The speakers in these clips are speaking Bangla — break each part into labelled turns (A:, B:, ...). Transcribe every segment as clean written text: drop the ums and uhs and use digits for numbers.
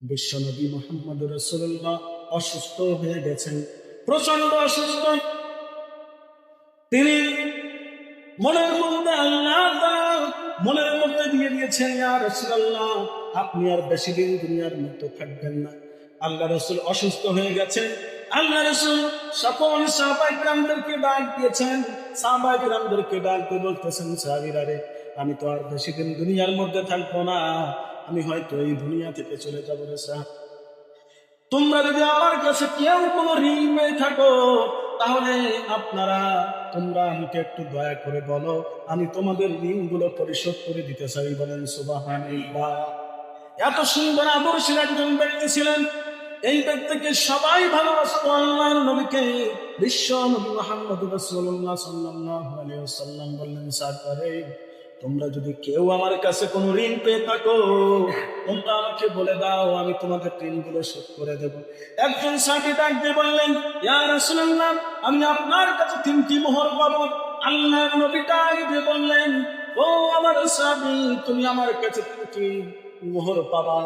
A: বিশ্বনবী মুহাম্মদ রাসূলুল্লাহ অসুস্থ হয়ে গেছেন, প্রচন্ড অসুস্থ। তিনি মনের মধ্যে মনের মধ্যে দিয়ে দিয়েছেন, ইয়া রাসূলুল্লাহ, আপনি আর বেশি দিন দুনিয়ার মধ্যে থাকবেন না। আল্লাহ রাসূল অসুস্থ হয়ে গেছেন। আল্লাহ রাসূল সকল সাহাবায়ে কিরামদেরকে ডাক দিয়েছেন। সাহাবায়ে কিরামদেরকে ডাক দিয়ে বলতেছেন, সাহাবীরা রে, আমি তো আর বেশি দিন দুনিয়ার মধ্যে থাকবো না, আমি হয়তো এই দুনিয়া থেকে চলে যাবো রে সাহাব। তোমরা যদি আমার কাছে কেউ কোনো ঋণ পেয়ে থাকো, তাহলে তোমরা আমাকে একটু দয়া করে বলো, আমি তোমাদের ঋণগুলো পরিশোধ করে দিতে চাই। বলেন সুবহানাল্লাহ। এত সুন্দর আদর্শের একজন ব্যক্তি ছিলেন। এই ব্যক্তিকে সবাই ভালোবাসত, আল্লাহর নবীকে। বিশ্ব নবী মুহাম্মদ রাসূলুল্লাহ সাল্লাল্লাহু আলাইহি ওয়াসাল্লাম বললেন, সাহাবারে, তোমরা যদি কেউ আমার কাছে কোনো ঋণ পেয়ে থাকো, তোমরা আমাকে বলে দাও, আমি তোমাদের ঋণগুলো শোধ করে দেব। একজন সাহাবী ডাক দিয়ে বললেন, ইয়া রাসূলুল্লাহ, আমি আপনার কাছে 3টি মোহর পাবো। আল্লাহর নবী ডাক দিয়ে বললেন, ও আমার সাহাবী, তুমি আমার কাছে 3টি মোহর পাবা,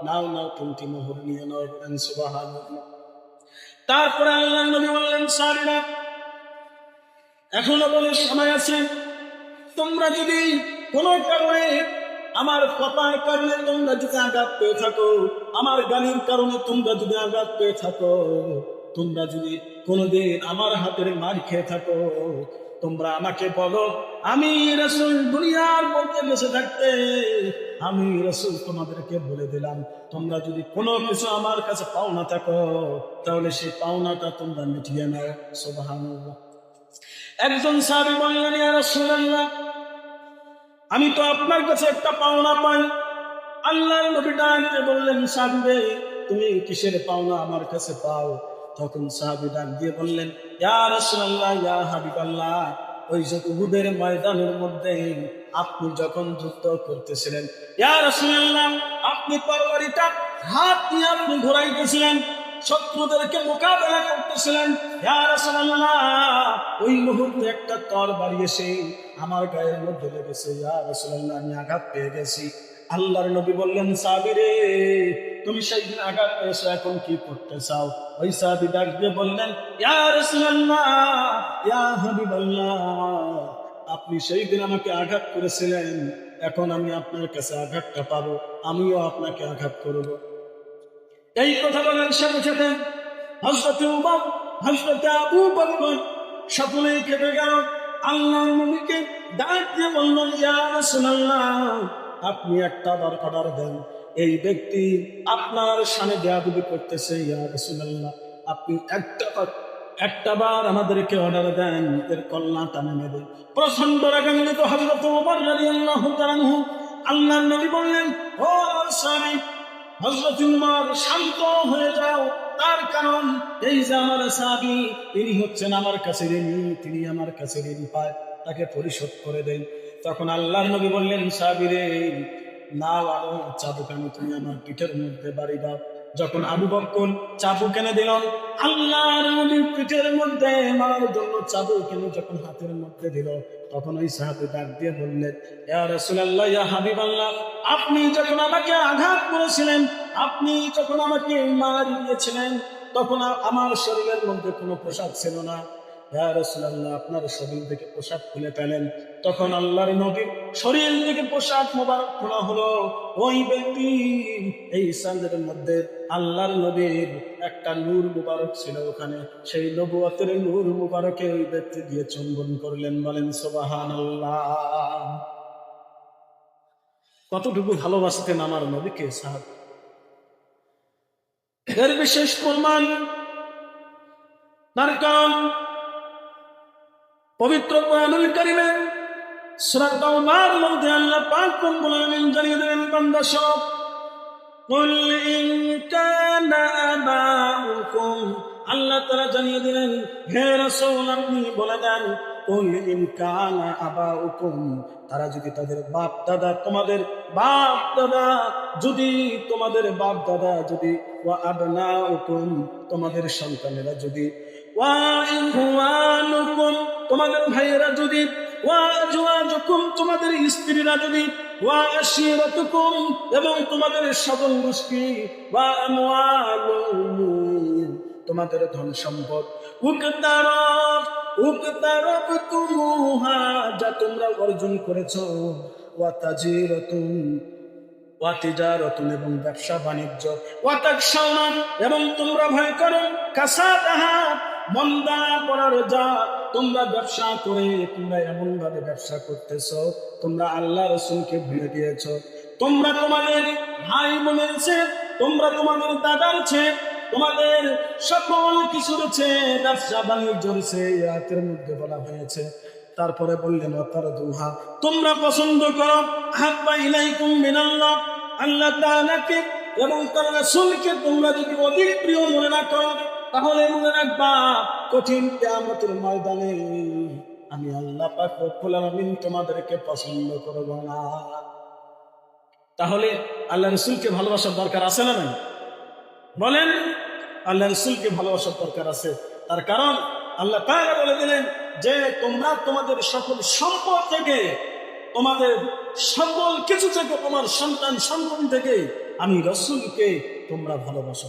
A: নাও নাও, 3টি মোহর নিয়ে নাও। বলেন সুবহানাল্লাহ। তারপরে আল্লাহর নবী বললেন, সাহাবীরা, এখনো বলে সময় আছে। তোমরা যদি কোনো কারণে, আমার কথার কারণে তোমরা যদি আঘাত পেয়ে থাকো, আমার গালির কারণে তোমরা যদি আঘাত পেয়ে থাকো, তোমরা যদি কোনোদিন আমার হাতের মার খেয়ে থাকো, তোমরা আমাকে বলো। আমি রাসূল দুনিয়ার মধ্যে বেঁচে থাকতে আমি রাসূল তোমাদেরকে বলে দিলাম, তোমরা যদি কোনো কিছু আমার কাছে পাওনা থাকো, তাহলে সেই পাওনাটা তোমরা মিটিয়ে নাও। সুবহানাল্লাহ। একজন সাহাবী বললেন, ইয়া রাসূলুল্লাহ, আমি তো আপনার কাছে একটা পাওনা পাই। আল্লাহর নবী ডাক দিয়ে বললেন, সাহাবী, তুমি কিসের পাওনা আমার কাছে পাও? তখন সাহাবী ডাক দিয়ে বললেন, ইয়া রাসূলুল্লাহ, ইয়া হাবিবাল্লাহ, ওই যে উহুদের ময়দানের মধ্যে আপনি যখন যুদ্ধ করতেছিলেন, ইয়া রাসূলুল্লাহ, আপনি তরবারিটা হাত দিয়ে আপনি ঘোরাইতেছিলেন, শত্রুদেরকে মোকাবেলা করতেছিলেন। ইয়া রাসূলুল্লাহ, ওই মুহূর্তে একটা তরবারি এসে আমার গায়ের মধ্যে লেগেছে। ইয়া রাসূলুল্লাহ, আমি আঘাত পেয়ে গেছি। আল্লাহর নবী বললেন, সাহাবী রে, তুমি সেই দিন আঘাত পেয়েছো, এখন কি করতে চাও? ওই সাহাবী ডাক দিয়ে বললেন, ইয়া রাসূলুল্লাহ, ইয়া হাবিবাল্লাহ, আপনি সেই দিন আমাকে আঘাত করেছিলেন, এখন আমি আপনার কাছে আঘাতটা পাবো, আমিও আপনাকে আঘাত করব। এই কথা বলার সাথে সাথে হযরতে উমর, হযরতে আবু বকর সকলেই কেঁপে গেল। আল্লাহর নবীকে ডাক দিয়ে বললেন, ইয়া রাসূলুল্লাহ, আপনি একটা বার অর্ডার দেন, এই ব্যক্তি আপনার সামনে বেয়াদবি করতেছে। ইয়া রাসূলুল্লাহ, আপনি একটা বার আমাদেরকে অর্ডার দেন, এর কল্যাণটা নেমে দেন। প্রচন্ড রাগান্বিত হযরত ওমর রাদিয়াল্লাহু তাআলা আনহু, আল্লাহর নবী বললেন, ও সাহাবী হযরত উমর, শান্ত হয়ে যাও। তার কারণ এই যে আমার সাহাবী, তিনি হচ্ছেন আমার কাছে ঋণী, তিনি আমার কাছে ঋণ পায়, তাকে পরিশোধ করে দেন। তখন আল্লাহর নবী বললেন, সাহাবী রে, নাও, আরো চাবুক আমি তুমি আমার পিঠের মধ্যে বাড়ি দাও। যখন আবু বকর চাবুক এনে দিল আল্লাহর নবীর পিঠের মধ্যে মারার জন্য, চাবুক এনে যখন হাতের মধ্যে দিল, তখন ওই সাহাবী ডাক দিয়ে বললেন, ইয়া রাসূলুল্লাহ, ইয়া হাবিবাল্লাহ, আপনি যখন আমাকে আঘাত করেছিলেন, আপনি যখন আমাকে মারিয়েছিলেন, তখন আমার শরীরের মধ্যে কোনো পোশাক ছিল না। ইয়া রাসূলুল্লাহ, আপনার শরীর থেকে পোশাক খুলে ফেলেন। তখন আল্লাহর নবীর শরীর থেকে পোশাক মোবারক খোলা হলো। ওই ব্যক্তি, এই সাজের মধ্যে আল্লাহর নবীর একটা নূর মুবারক ছিল, ওখানে সেই নবুয়তের নূর মুবারকে ওই ব্যক্তি দিয়ে চুম্বন করলেন। বলেন সুবহানাল্লাহ। কতটুকু ভালোবাসতেন আমার নবীকে সাহাবী। এর বিশেষ প্রমাণ, তার কারণ পবিত্র কোরআনুল কারীমে সূরা তাওবার মধ্যে আল্লাহ পাক রব্বুল আলামিন জানিয়ে দেন, বান্দা সব, কুল ইন কানা আবাউকুম, আল্লাহ তাআলা জানিয়ে দিলেন, হে রাসূল, আপনি বলে দেন, কুল ইন কানা আবাউকুম, তারা যদি তাদের বাপ দাদা, তোমাদের বাপ দাদা যদি, তোমাদের বাপ দাদা যদি, ওয়া আবনাউকুম, তোমাদের সন্তানেরা যদি, ওয়া ইখওয়ানুকুম, তোমাদের ভাইয়েরা যদি, ওয়া আজওয়াজুকুম, তোমাদের স্ত্রীরা যদি, ওয়া আশিরাতুকুম, এবং তোমাদের সকল গোষ্ঠী, ওয়া আমওয়ালুন, তোমাদের ধন সম্পদ, উকতারাবতুমুহা, যা তোমরা অর্জন করেছো, ওয়া তাজিরাতুন, ওয়া তিজারাতুন, এবং ব্যবসা বাণিজ্য, ওয়া তাকশাউনা, এবং তোমরা ভয় করো, কাসাদাহা, মন্দা পড়ার, যা তোমরা ব্যবসা করে তোমরা এমন ভাবে ব্যবসা করতেছো, তোমরা আল্লাহ রাসূলকে ভুলে দিয়েছো, তোমরা তোমাদের ভাই বোনের চেয়ে, তোমরা তোমাদের দাদার চেয়ে, তোমাদের সকল কিছুর চেয়ে ব্যবসা বাণিজ্যের চেয়ে আয়াতের মধ্যে বলা হয়েছে। তারপরে বললেন অতার দুহা, তোমরা পছন্দ করো, হাব্বা ইলাইকুম মিনাল্লাহ, আল্লাহ তাআলাকে এবং তার রাসূলকে তোমরা যদি অধিক প্রিয় মনে না করো, তাহলে মনে রাখবা কঠিন কিয়ামতের ময়দানে আমি আল্লাহ পাক রব্বুল আলামিন তোমাদেরকে পছন্দ করব না। তাহলে আল্লাহ রাসূলকে ভালোবাসার দরকার আছে না নাই? বলেন, আল্লাহ রাসূলকে ভালোবাসার দরকার আছে। তার কারণ আল্লাহ তাআলা বলে দিলেন যে তোমরা তোমাদের সকল সম্পদ থেকে, তোমাদের সকল কিছু থেকে, তোমার সন্তান সন্ততি থেকে আমি রাসূলকে তোমরা ভালোবাসো।